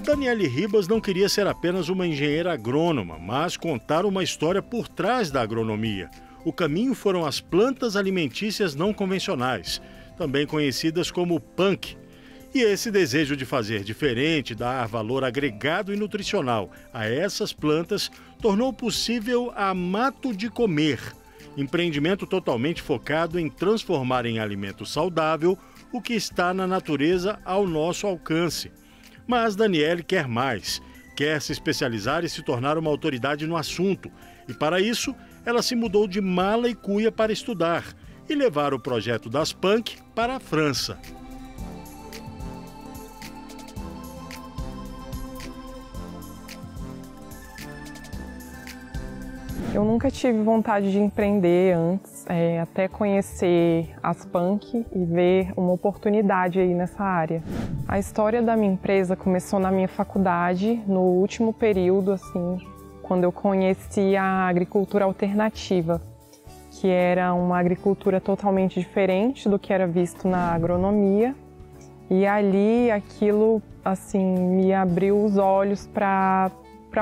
Daniele Ribas não queria ser apenas uma engenheira agrônoma, mas contar uma história por trás da agronomia. O caminho foram as plantas alimentícias não convencionais, também conhecidas como punk. E esse desejo de fazer diferente, dar valor agregado e nutricional a essas plantas, tornou possível a Mato de Comer, empreendimento totalmente focado em transformar em alimento saudável o que está na natureza ao nosso alcance. Mas Daniele quer mais, quer se especializar e se tornar uma autoridade no assunto. E para isso, ela se mudou de mala e cuia para estudar e levar o projeto das punk para a França. Eu nunca tive vontade de empreender antes, até conhecer as punk e ver uma oportunidade aí nessa área. A história da minha empresa começou na minha faculdade, no último período, assim, quando eu conheci a agricultura alternativa, que era uma agricultura totalmente diferente do que era visto na agronomia. E ali aquilo, assim, me abriu os olhos para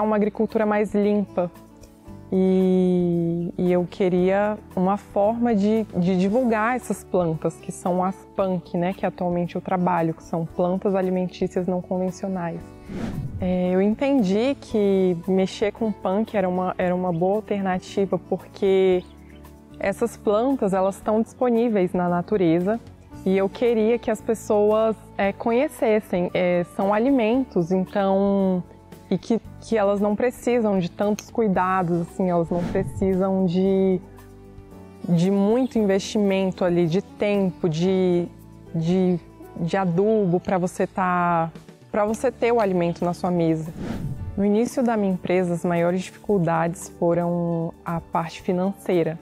uma agricultura mais limpa. E eu queria uma forma de divulgar essas plantas, que são as punk, né, que atualmente eu trabalho, que são plantas alimentícias não convencionais. Eu entendi que mexer com punk era uma boa alternativa, porque essas plantas elas estão disponíveis na natureza e eu queria que as pessoas conhecessem. São alimentos, então... E que elas não precisam de tantos cuidados, assim, elas não precisam de muito investimento ali, de tempo, de adubo para você ter o alimento na sua mesa. No início da minha empresa, as maiores dificuldades foram a parte financeira.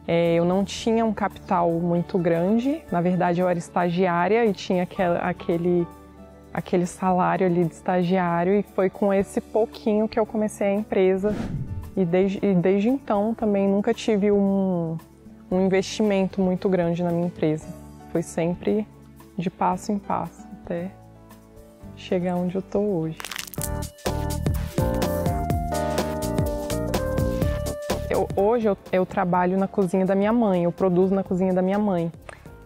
Eu não tinha um capital muito grande, na verdade eu era estagiária e tinha aquele salário ali de estagiário, e foi com esse pouquinho que eu comecei a empresa e desde então também nunca tive um investimento muito grande na minha empresa. Foi sempre de passo em passo até chegar onde eu estou hoje. Hoje eu trabalho na cozinha da minha mãe, eu produzo na cozinha da minha mãe.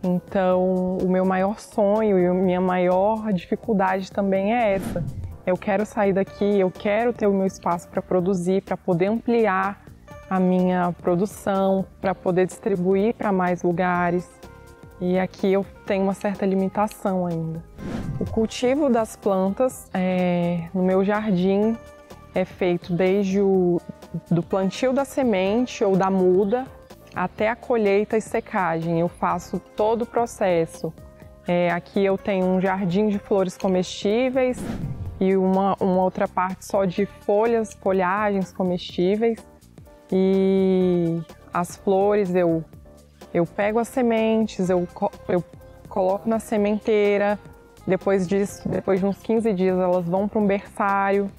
Então, o meu maior sonho e a minha maior dificuldade também é essa. Eu quero sair daqui, eu quero ter o meu espaço para produzir, para poder ampliar a minha produção, para poder distribuir para mais lugares. E aqui eu tenho uma certa limitação ainda. O cultivo das plantas no meu jardim é feito desde do plantio da semente ou da muda, até a colheita e secagem. Eu faço todo o processo. Aqui eu tenho um jardim de flores comestíveis e uma outra parte só de folhagens comestíveis. E as flores eu pego as sementes, eu coloco na sementeira. Depois de uns 15 dias elas vão para um berçário.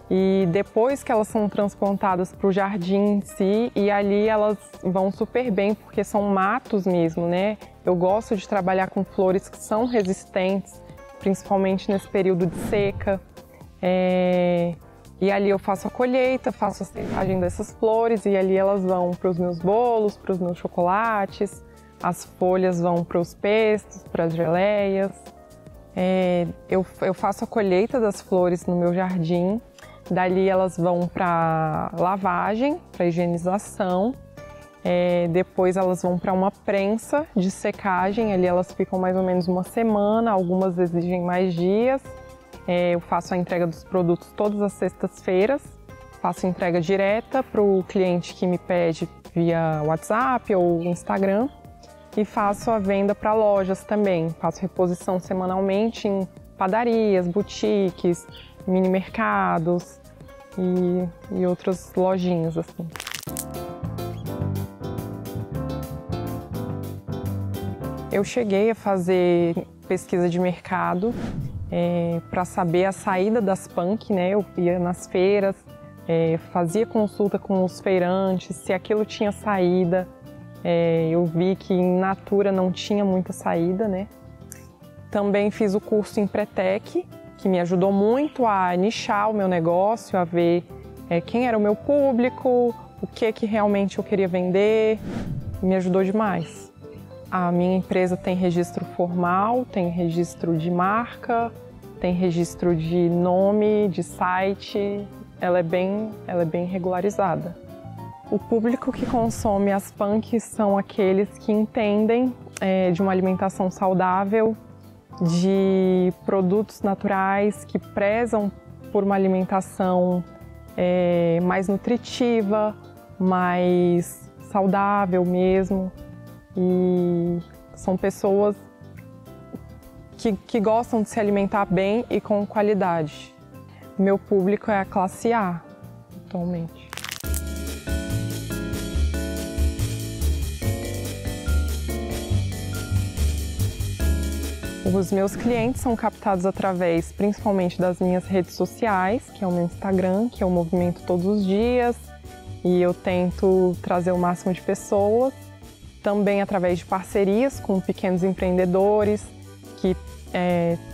E depois que elas são transplantadas para o jardim em si, e ali elas vão super bem, porque são matos mesmo, né? Eu gosto de trabalhar com flores que são resistentes, principalmente nesse período de seca. E ali eu faço a colheita, faço a secagem dessas flores, e ali elas vão para os meus bolos, para os meus chocolates, as folhas vão para os pestos, para as geleias. Eu faço a colheita das flores no meu jardim. Dali elas vão para lavagem, para higienização. Depois elas vão para uma prensa de secagem. Ali elas ficam mais ou menos uma semana, algumas exigem mais dias. Eu faço a entrega dos produtos todas as sextas-feiras. Faço entrega direta para o cliente que me pede via WhatsApp ou Instagram. E faço a venda para lojas também. Faço reposição semanalmente em padarias, boutiques, mini mercados e outras lojinhas assim. Eu cheguei a fazer pesquisa de mercado para saber a saída das punk, né? Eu ia nas feiras, fazia consulta com os feirantes, se aquilo tinha saída. Eu vi que em natura não tinha muita saída, né? Também fiz o curso em Pretec, que me ajudou muito a nichar o meu negócio, a ver quem era o meu público, o que realmente eu queria vender, me ajudou demais. A minha empresa tem registro formal, tem registro de marca, tem registro de nome, de site, ela é bem regularizada. O público que consome as punks são aqueles que entendem de uma alimentação saudável, de produtos naturais, que prezam por uma alimentação mais nutritiva, mais saudável mesmo. E são pessoas que gostam de se alimentar bem e com qualidade. Meu público é a classe A, atualmente. Os meus clientes são captados através, principalmente, das minhas redes sociais, que é o meu Instagram, que eu movimento todos os dias e eu tento trazer o máximo de pessoas. Também através de parcerias com pequenos empreendedores que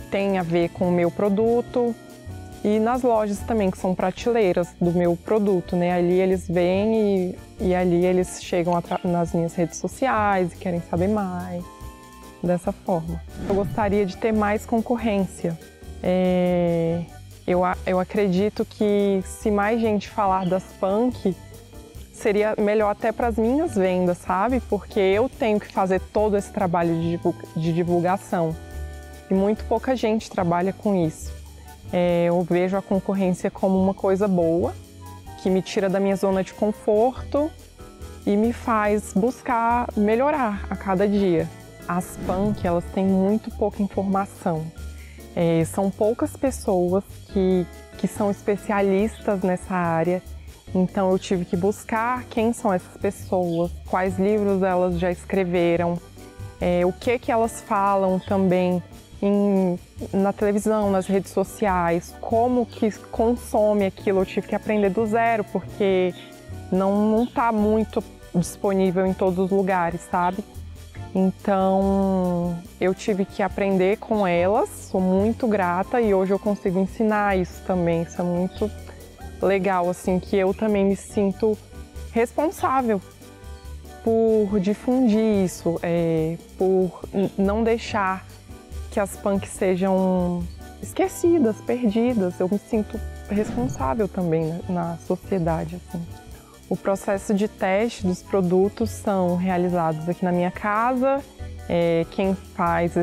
têm a ver com o meu produto. E nas lojas também, que são prateleiras do meu produto, né? Ali eles vêm e ali eles chegam nas minhas redes sociais e querem saber mais. Dessa forma. Eu gostaria de ter mais concorrência. Eu acredito que se mais gente falar das punk, seria melhor até para as minhas vendas, sabe? Porque eu tenho que fazer todo esse trabalho de divulgação. E muito pouca gente trabalha com isso. Eu vejo a concorrência como uma coisa boa, que me tira da minha zona de conforto e me faz buscar melhorar a cada dia. As punk, elas têm muito pouca informação. São poucas pessoas que são especialistas nessa área, então eu tive que buscar quem são essas pessoas, quais livros elas já escreveram, o que elas falam também na televisão, nas redes sociais, como que consome aquilo. Eu tive que aprender do zero, porque não está muito disponível em todos os lugares, sabe? Então, eu tive que aprender com elas, sou muito grata e hoje eu consigo ensinar isso também. Isso é muito legal, assim, que eu também me sinto responsável por difundir isso, por não deixar que as punks sejam esquecidas, perdidas. Eu me sinto responsável também na sociedade, assim. O processo de teste dos produtos são realizados aqui na minha casa. Quem faz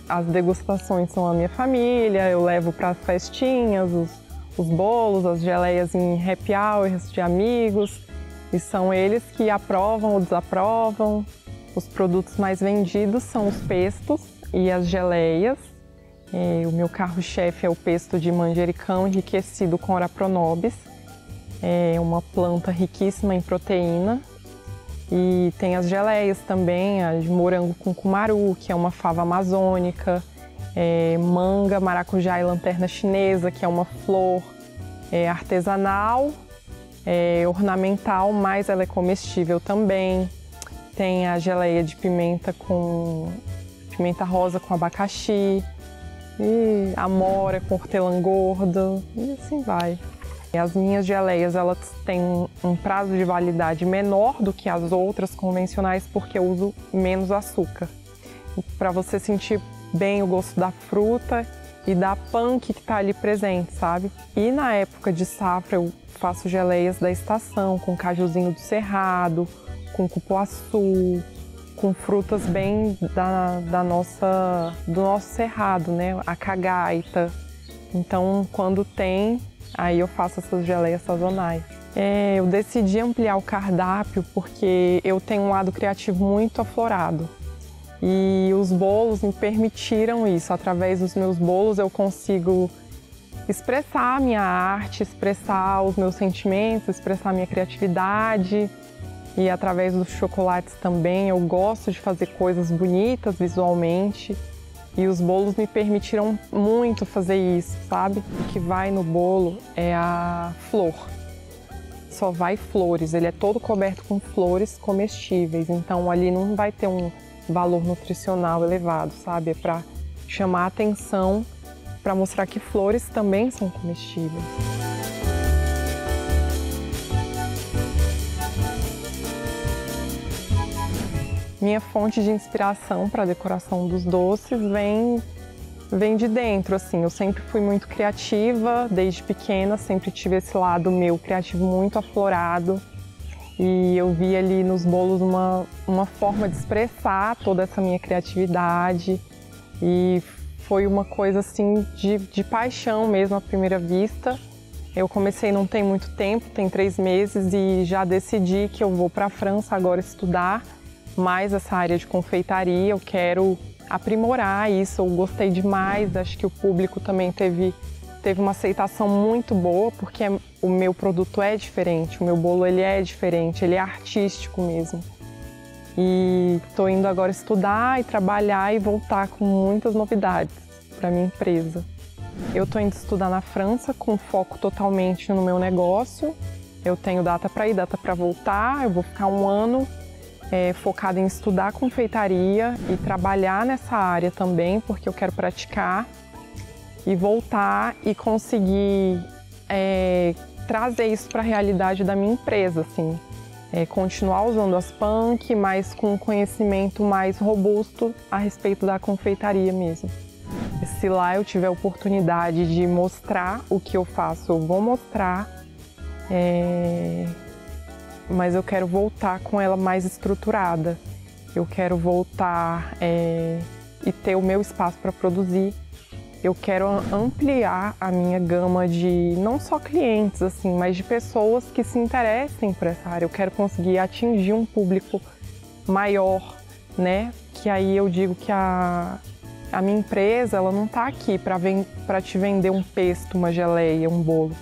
as degustações são a minha família. Eu levo para as festinhas os bolos, as geleias em happy hours de amigos. E são eles que aprovam ou desaprovam. Os produtos mais vendidos são os pestos e as geleias. O meu carro-chefe é o pesto de manjericão enriquecido com ora pronobis. É uma planta riquíssima em proteína. E tem as geleias também, a de morango com cumaru, que é uma fava amazônica, manga, maracujá e lanterna chinesa, que é uma flor artesanal, ornamental, mas ela é comestível também. Tem a geleia de pimenta rosa com abacaxi, e amora com hortelã gorda, e assim vai. As minhas geleias, elas têm um prazo de validade menor do que as outras convencionais, porque eu uso menos açúcar. Para você sentir bem o gosto da fruta e da punk que está ali presente, sabe? E na época de safra eu faço geleias da estação, com cajuzinho do cerrado, com cupuaçu, com frutas bem do nosso cerrado, né? A cagaita. Então, quando tem, aí eu faço essas geleias sazonais. Eu decidi ampliar o cardápio porque eu tenho um lado criativo muito aflorado. E os bolos me permitiram isso. Através dos meus bolos eu consigo expressar a minha arte, expressar os meus sentimentos, expressar a minha criatividade. E através dos chocolates também eu gosto de fazer coisas bonitas visualmente. E os bolos me permitiram muito fazer isso, sabe? O que vai no bolo é a flor. Só vai flores, ele é todo coberto com flores comestíveis. Então ali não vai ter um valor nutricional elevado, sabe? É para chamar a atenção para mostrar que flores também são comestíveis. Minha fonte de inspiração para a decoração dos doces vem de dentro, assim. Eu sempre fui muito criativa, desde pequena, sempre tive esse lado meu criativo muito aflorado. E eu vi ali nos bolos uma forma de expressar toda essa minha criatividade. E foi uma coisa assim de paixão mesmo à primeira vista. Eu comecei não tem muito tempo, tem 3 meses, e já decidi que eu vou para a França agora estudar mais essa área de confeitaria. Eu quero aprimorar isso, eu gostei demais, acho que o público também teve uma aceitação muito boa, porque o meu produto é diferente, o meu bolo ele é diferente, ele é artístico mesmo. E estou indo agora estudar e trabalhar e voltar com muitas novidades para minha empresa. Eu estou indo estudar na França com foco totalmente no meu negócio. Eu tenho data para ir, data para voltar, eu vou ficar 1 ano focada em estudar confeitaria e trabalhar nessa área também, porque eu quero praticar e voltar e conseguir trazer isso para a realidade da minha empresa, assim. Continuar usando as punk, mas com um conhecimento mais robusto a respeito da confeitaria mesmo. Se lá eu tiver a oportunidade de mostrar o que eu faço, eu vou mostrar, mas eu quero voltar com ela mais estruturada. Eu quero voltar e ter o meu espaço para produzir. Eu quero ampliar a minha gama de, não só clientes, assim, mas de pessoas que se interessem por essa área. Eu quero conseguir atingir um público maior, né? Que aí eu digo que a minha empresa, ela não está aqui para te vender um pesto, uma geleia, um bolo.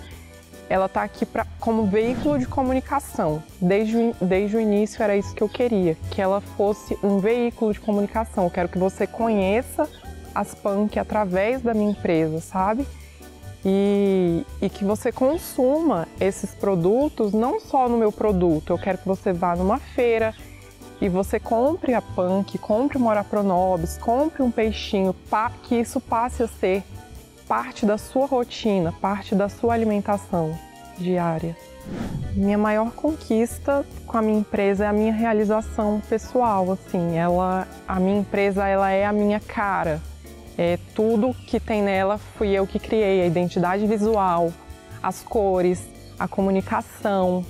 Ela está aqui como veículo de comunicação. Desde o início era isso que eu queria, que ela fosse um veículo de comunicação. Eu quero que você conheça as punk através da minha empresa, sabe? E que você consuma esses produtos não só no meu produto. Eu quero que você vá numa feira e você compre a punk, compre uma Ora Pronobis, compre um peixinho, que isso passe a ser parte da sua rotina, parte da sua alimentação diária. Minha maior conquista com a minha empresa é a minha realização pessoal, assim. A minha empresa, ela é a minha cara. Tudo que tem nela fui eu que criei, a identidade visual, as cores, a comunicação,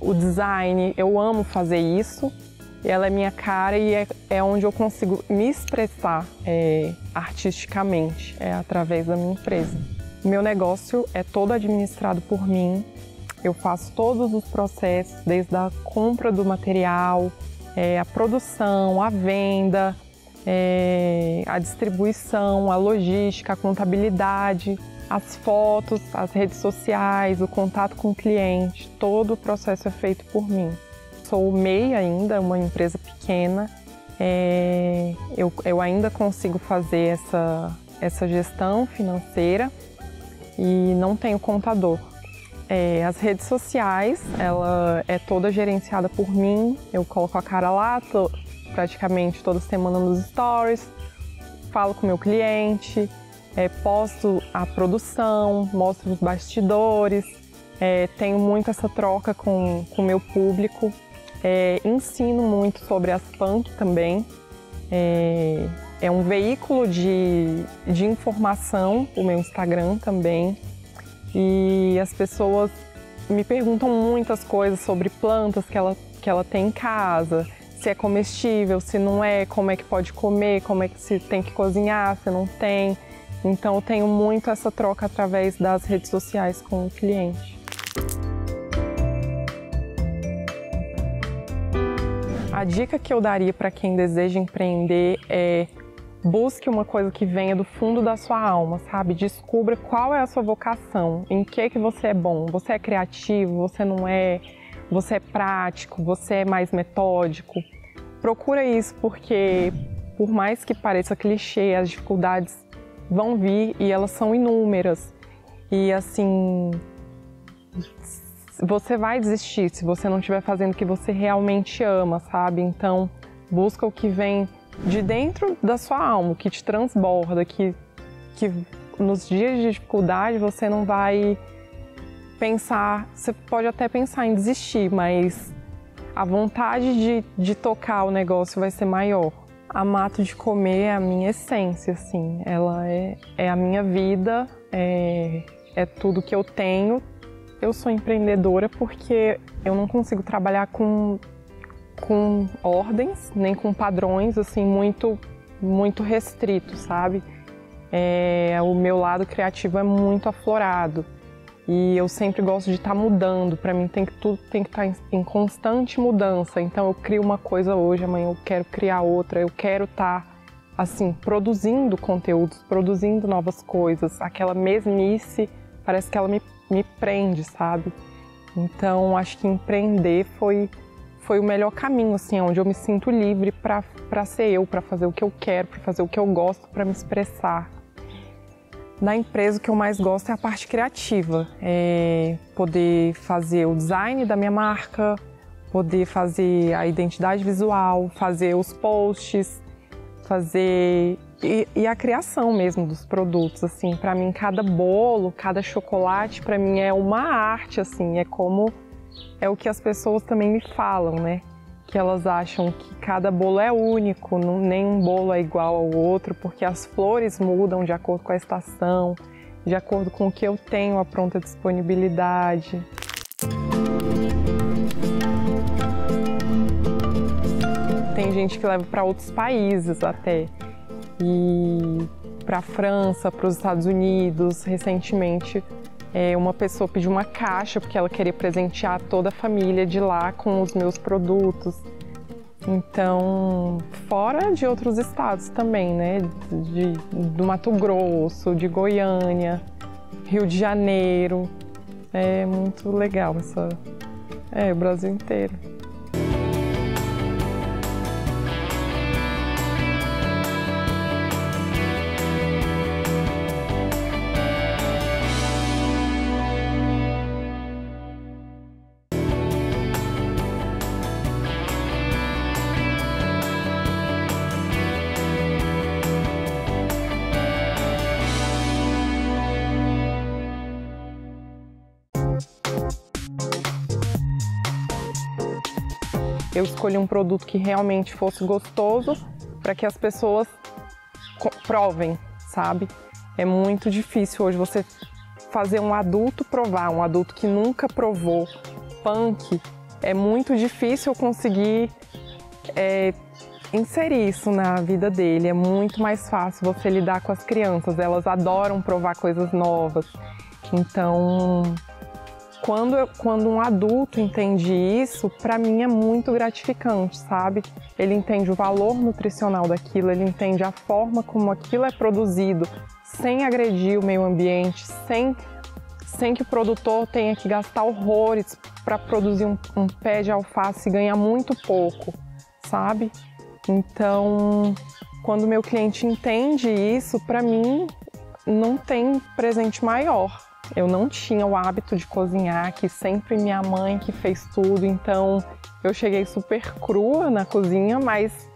o design. Eu amo fazer isso. Ela é minha cara e é onde eu consigo me expressar artisticamente, através da minha empresa. O meu negócio é todo administrado por mim. Eu faço todos os processos, desde a compra do material, a produção, a venda, a distribuição, a logística, a contabilidade, as fotos, as redes sociais, o contato com o cliente. Todo o processo é feito por mim. Sou MEI ainda, uma empresa pequena. Eu ainda consigo fazer essa gestão financeira e não tenho contador. As redes sociais, ela é toda gerenciada por mim. Eu coloco a cara lá, praticamente toda semana nos stories, falo com o meu cliente, posto a produção, mostro os bastidores, tenho muito essa troca com o meu público. Ensino muito sobre as punk também. É um veículo de informação, o meu Instagram também. E as pessoas me perguntam muitas coisas sobre plantas que ela tem em casa, se é comestível, se não é, como é que pode comer, como é que se tem que cozinhar, se não tem. Então eu tenho muito essa troca através das redes sociais com o cliente. A dica que eu daria para quem deseja empreender é: busque uma coisa que venha do fundo da sua alma, sabe? Descubra qual é a sua vocação, em que você é bom. Você é criativo, você não é, você é prático, você é mais metódico. Procura isso, porque por mais que pareça clichê, as dificuldades vão vir e elas são inúmeras. E assim, você vai desistir se você não estiver fazendo o que você realmente ama, sabe? Então, busca o que vem de dentro da sua alma, que te transborda, que que nos dias de dificuldade você não vai pensar, você pode até pensar em desistir, mas a vontade de tocar o negócio vai ser maior. A Mato de Comer é a minha essência, assim, ela é a minha vida, é tudo que eu tenho. Eu sou empreendedora porque eu não consigo trabalhar com ordens, nem com padrões, assim, muito restritos, sabe? O meu lado criativo é muito aflorado e eu sempre gosto de estar mudando. Para mim tudo tem que estar em constante mudança. Então eu crio uma coisa hoje, amanhã eu quero criar outra. Eu quero estar assim produzindo conteúdos, produzindo novas coisas. Aquela mesmice parece que ela me prende, sabe? Então acho que empreender foi o melhor caminho, assim, onde eu me sinto livre para ser eu, para fazer o que eu quero, para fazer o que eu gosto, para me expressar. Da empresa, o que eu mais gosto é a parte criativa, poder fazer o design da minha marca, poder fazer a identidade visual, fazer os posts, fazer e a criação mesmo dos produtos, assim. Para mim, cada bolo, cada chocolate, para mim é uma arte, assim, é o que as pessoas também me falam, né? Que elas acham que cada bolo é único, nenhum bolo é igual ao outro, porque as flores mudam de acordo com a estação, de acordo com o que eu tenho a pronta disponibilidade. Tem gente que leva para outros países até, e para a França, para os Estados Unidos. Recentemente, uma pessoa pediu uma caixa porque ela queria presentear toda a família de lá com os meus produtos. Então, fora de outros estados também, né? Do Mato Grosso, de Goiânia, Rio de Janeiro. É muito legal o Brasil inteiro. Eu escolhi um produto que realmente fosse gostoso para que as pessoas provem, sabe? É muito difícil hoje você fazer um adulto provar, um adulto que nunca provou punk. É muito difícil eu conseguir inserir isso na vida dele. É muito mais fácil você lidar com as crianças, elas adoram provar coisas novas. Então, quando um adulto entende isso, para mim é muito gratificante, sabe? Ele entende o valor nutricional daquilo, ele entende a forma como aquilo é produzido, sem agredir o meio ambiente, sem que o produtor tenha que gastar horrores para produzir um pé de alface e ganhar muito pouco, sabe? Então, quando o meu cliente entende isso, para mim não tem presente maior. Eu não tinha o hábito de cozinhar, que sempre minha mãe que fez tudo, então eu cheguei super crua na cozinha, mas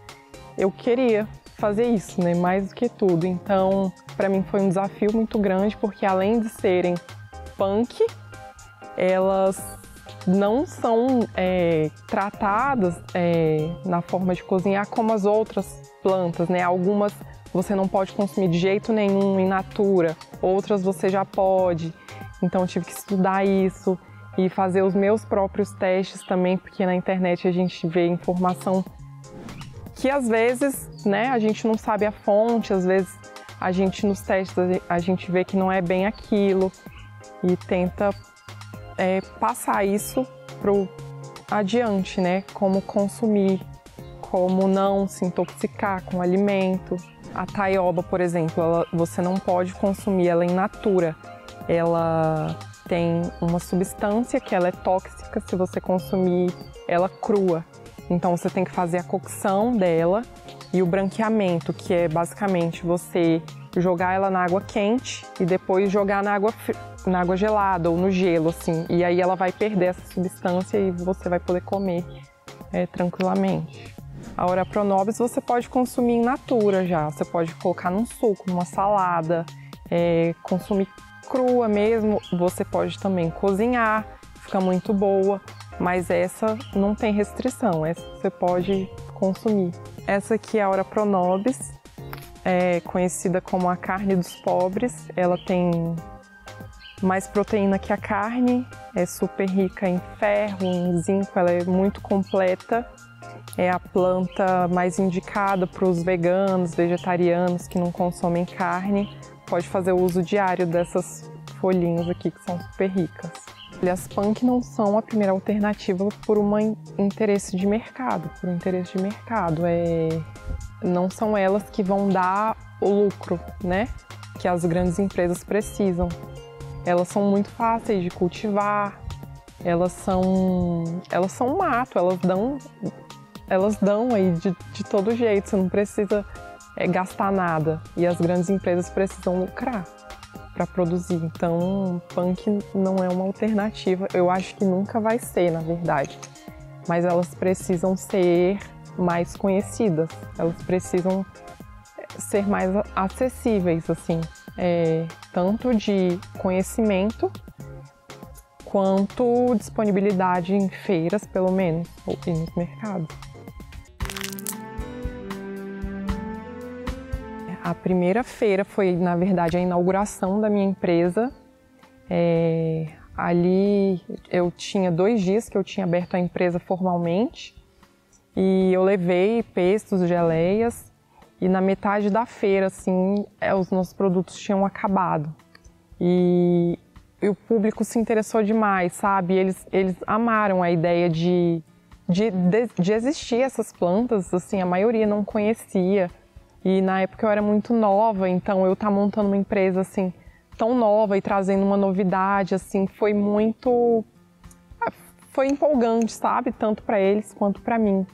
eu queria fazer isso, né? Mais do que tudo. Então, para mim foi um desafio muito grande, porque além de serem punk, elas não são tratadas na forma de cozinhar como as outras plantas, né? Algumas você não pode consumir de jeito nenhum in natura, outras você já pode. Então eu tive que estudar isso e fazer os meus próprios testes também, porque na internet a gente vê informação que às vezes, né, a gente não sabe a fonte, às vezes a gente nos testes a gente vê que não é bem aquilo e tenta passar isso adiante, né? Como consumir, como não se intoxicar com o alimento. A taioba, por exemplo, você não pode consumir ela in natura. Ela tem uma substância que ela é tóxica se você consumir ela crua. Então você tem que fazer a cocção dela e o branqueamento, que é basicamente você jogar ela na água quente e depois jogar na água gelada ou no gelo, assim. E aí ela vai perder essa substância e você vai poder comer tranquilamente. A Ora Pronobis você pode consumir in natura já. Você pode colocar num suco, numa salada. consumir crua mesmo, você pode também cozinhar, fica muito boa, mas essa não tem restrição, essa você pode consumir. Essa aqui é a Ora Pronobis, é conhecida como a carne dos pobres. Ela tem mais proteína que a carne, é super rica em ferro, em zinco, ela é muito completa. É a planta mais indicada para os veganos, vegetarianos que não consomem carne. Pode fazer o uso diário dessas folhinhas aqui que são super ricas. As punk não são a primeira alternativa por um interesse de mercado, não são elas que vão dar o lucro, né, que as grandes empresas precisam. Elas são muito fáceis de cultivar, elas são mato, elas dão aí de todo jeito, você não precisa gastar nada. E as grandes empresas precisam lucrar para produzir. Então, punk não é uma alternativa. Eu acho que nunca vai ser, na verdade. Mas elas precisam ser mais conhecidas. Elas precisam ser mais acessíveis, assim. Tanto de conhecimento quanto disponibilidade em feiras, pelo menos, ou nos mercados. A primeira feira foi, na verdade, a inauguração da minha empresa. Ali eu tinha 2 dias que eu tinha aberto a empresa formalmente e eu levei pestos, geleias e na metade da feira, assim, os nossos produtos tinham acabado. E o público se interessou demais, sabe? Eles amaram a ideia de existir essas plantas, assim, a maioria não conhecia. E na época eu era muito nova, então eu estar montando uma empresa assim tão nova e trazendo uma novidade, assim, foi empolgante, sabe? Tanto para eles quanto para mim.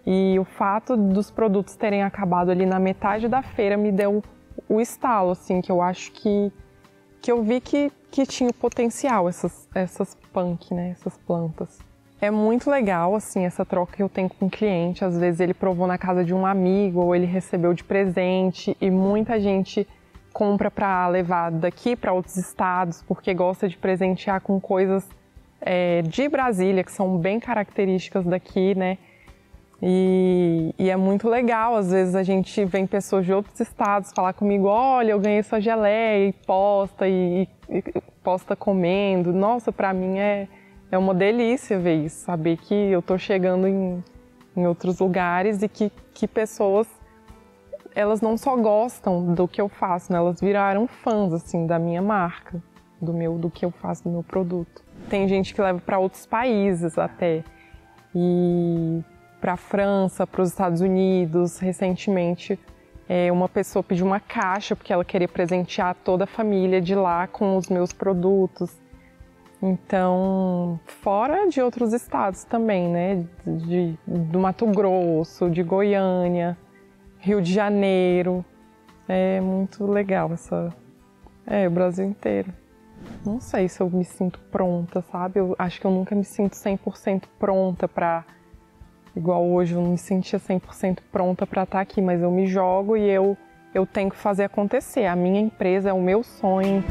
E o fato dos produtos terem acabado ali na metade da feira me deu o estalo, assim, que eu acho que eu vi que tinha o potencial essas punk, né? Essas plantas. É muito legal, assim, essa troca que eu tenho com o cliente. Às vezes ele provou na casa de um amigo ou ele recebeu de presente e muita gente compra para levar daqui para outros estados porque gosta de presentear com coisas de Brasília, que são bem características daqui, né? E é muito legal. Às vezes a gente vem pessoas de outros estados falar comigo: olha, eu ganhei sua geleia, e posta comendo. Nossa, para mim é uma delícia ver isso, saber que eu tô chegando em outros lugares e que pessoas, elas não só gostam do que eu faço, né? Elas viraram fãs, assim, da minha marca, do que eu faço, do meu produto. Tem gente que leva para outros países até, e para a França, para os Estados Unidos. Recentemente, uma pessoa pediu uma caixa porque ela queria presentear toda a família de lá com os meus produtos. Então, fora de outros estados também, né? Do Mato Grosso, de Goiânia, Rio de Janeiro. É muito legal o Brasil inteiro. Não sei se eu me sinto pronta, sabe? Eu acho que eu nunca me sinto 100% pronta para... Igual hoje, eu não me sentia 100% pronta para estar aqui, mas eu me jogo e eu tenho que fazer acontecer. A minha empresa é o meu sonho.